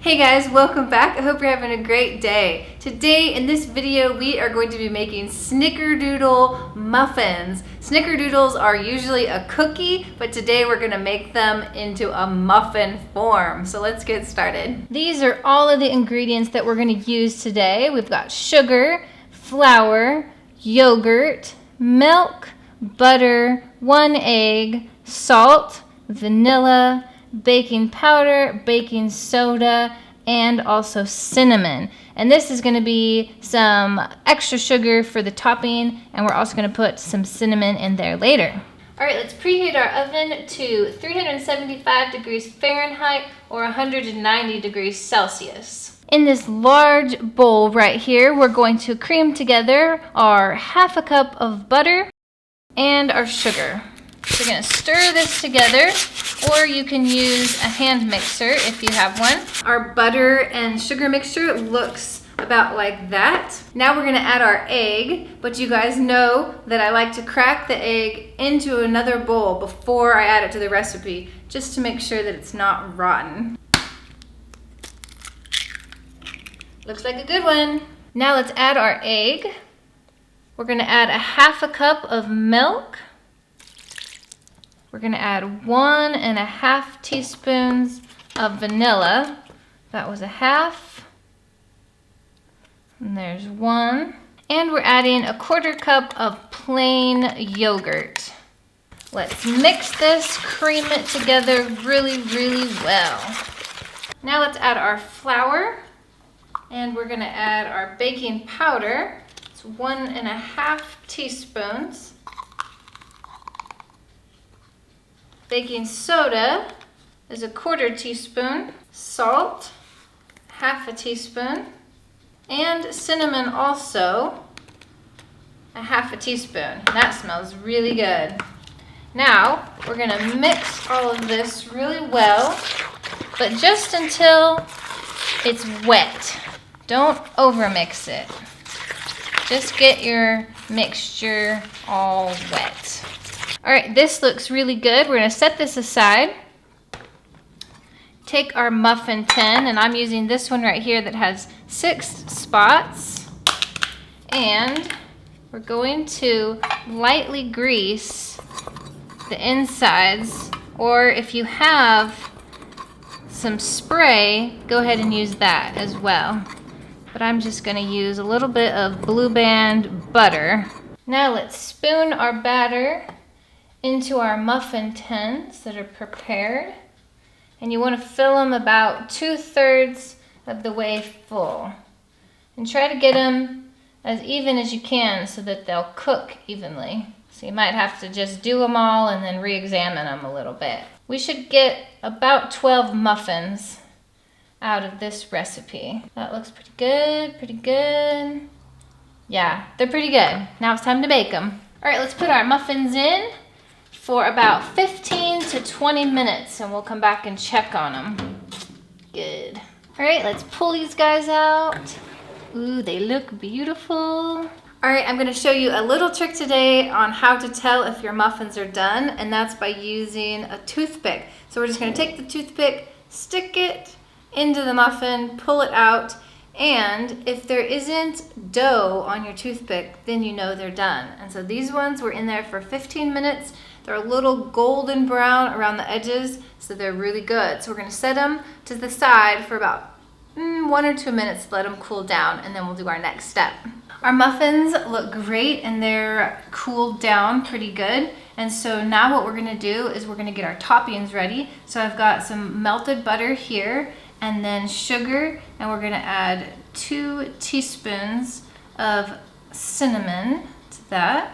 Hey guys, welcome back. I hope you're having a great day. Today in this video we are going to be making Snickerdoodle Muffins. Snickerdoodles are usually a cookie, but today we're going to make them into a muffin form. So let's get started. These are all of the ingredients that we're going to use today. We've got sugar, flour, yogurt, milk, butter, 1 egg, salt, vanilla, baking powder, baking soda, and also cinnamon. And this is going to be some extra sugar for the topping, and we're also going to put some cinnamon in there later. All right, let's preheat our oven to 375 degrees Fahrenheit or 190 degrees Celsius. In this large bowl right here, we're going to cream together our 1/2 cup of butter and our sugar. So we're going to stir this together, or you can use a hand mixer if you have one. Our butter and sugar mixture looks about like that. Now we're going to add our egg, but you guys know that I like to crack the egg into another bowl before I add it to the recipe, just to make sure that it's not rotten. Looks like a good one. Now let's add our egg. We're going to add 1/2 cup of milk. We're going to add 1½ teaspoons of vanilla. That was 1/2. And there's 1. And we're adding 1/4 cup of plain yogurt. Let's mix this, cream it together really, really well. Now let's add our flour. And we're going to add our baking powder. It's 1½ teaspoons. Baking soda is 1/4 teaspoon, salt, 1/2 teaspoon, and cinnamon also 1/2 teaspoon. That smells really good. Now we're going to mix all of this really well, but just until it's wet. Don't overmix it. Just get your mixture all wet. All right, this looks really good. We're going to set this aside. Take our muffin tin, and I'm using this one right here that has 6 spots. And we're going to lightly grease the insides, or if you have some spray, go ahead and use that as well. But I'm just going to use a little bit of Blue Band butter. Now let's spoon our batter into our muffin tins that are prepared, and you want to fill them about 2/3 of the way full, and try to get them as even as you can so that they'll cook evenly. So you might have to just do them all and then re-examine them a little bit. We should get about 12 muffins out of this recipe. That looks pretty good, pretty good. Yeah, they're pretty good. Now it's time to bake them. All right, let's put our muffins in for about 15 to 20 minutes, and we'll come back and check on them. Good. All right, let's pull these guys out. Ooh, they look beautiful. All right, I'm gonna show you a little trick today on how to tell if your muffins are done, and that's by using a toothpick. So we're just gonna take the toothpick, stick it into the muffin, pull it out, and if there isn't dough on your toothpick, then you know they're done. And so these ones were in there for 15 minutes. They're a little golden brown around the edges, so they're really good. So we're going to set them to the side for about 1 or 2 minutes, let them cool down, and then we'll do our next step. Our muffins look great, and they're cooled down pretty good. And so now what we're going to do is we're going to get our toppings ready. So I've got some melted butter here, and then sugar, and we're going to add 2 teaspoons of cinnamon to that.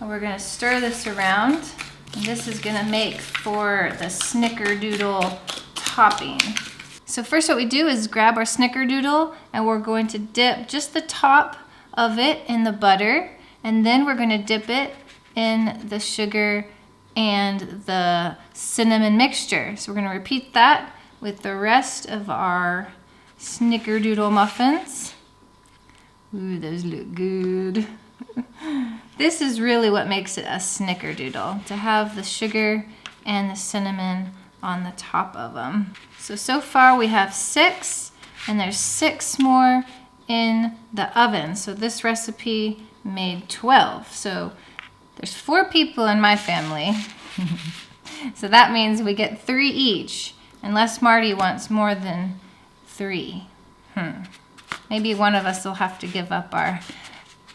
And we're going to stir this around, and this is going to make for the Snickerdoodle topping. So first what we do is grab our Snickerdoodle, and we're going to dip just the top of it in the butter, and then we're going to dip it in the sugar and the cinnamon mixture. So we're going to repeat that with the rest of our Snickerdoodle muffins. Ooh, those look good. This is really what makes it a Snickerdoodle, to have the sugar and the cinnamon on the top of them. So far we have 6, and there's 6 more in the oven. So this recipe made 12. So there's 4 people in my family. So that means we get 3 each, unless Marty wants more than 3. Maybe one of us will have to give up our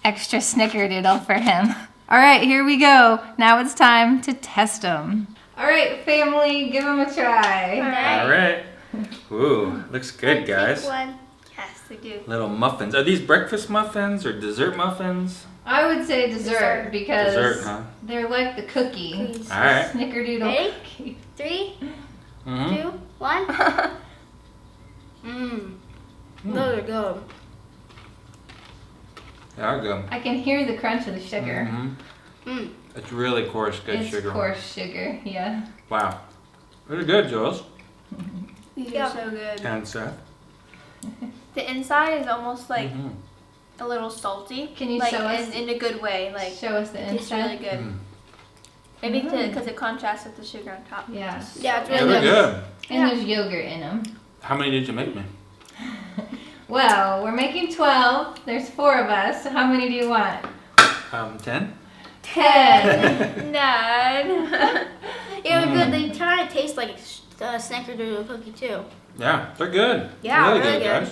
extra snickerdoodle for him. All right, here we go. Now it's time to test them. All right, family, give them a try. All right. Ooh, looks good, guys. One has to do. Little muffins. Are these breakfast muffins or dessert muffins? I would say dessert because Dessert, huh? they're like the cookie. Cookies. All right. Snickerdoodle Ready? cookie. 3, Mm-hmm. 2, 1. Those are good. They are good. I can hear the crunch of the sugar. Mm-hmm. It's really coarse, good It's sugar. coarse sugar, yeah. Wow. Really good, Jules. These are so good. And Seth. The inside is almost like Mhm. a little salty. Can you like show us? in a good way? Like Show us the it's really inside. good. Mm. Maybe because it contrasts with the sugar on top. Yeah. Yeah, it's Yeah, really they're good. good. And there's yogurt in them. How many did you make me? Well, we're making 12. There's 4 of us. So how many do you want? 10? 10. None. Yeah, they're good. They kind of taste like Snickerdoodle cookie too. Yeah, they're good. Yeah, really really good, good.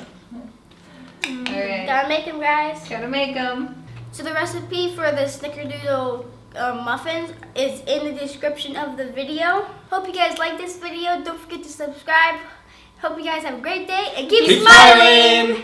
guys. All right. Gotta make them, guys. Gotta make them. So the recipe for the Snickerdoodle muffins is in the description of the video. Hope you guys like this video. Don't forget to subscribe. Hope you guys have a great day and keep Keep smiling. smiling.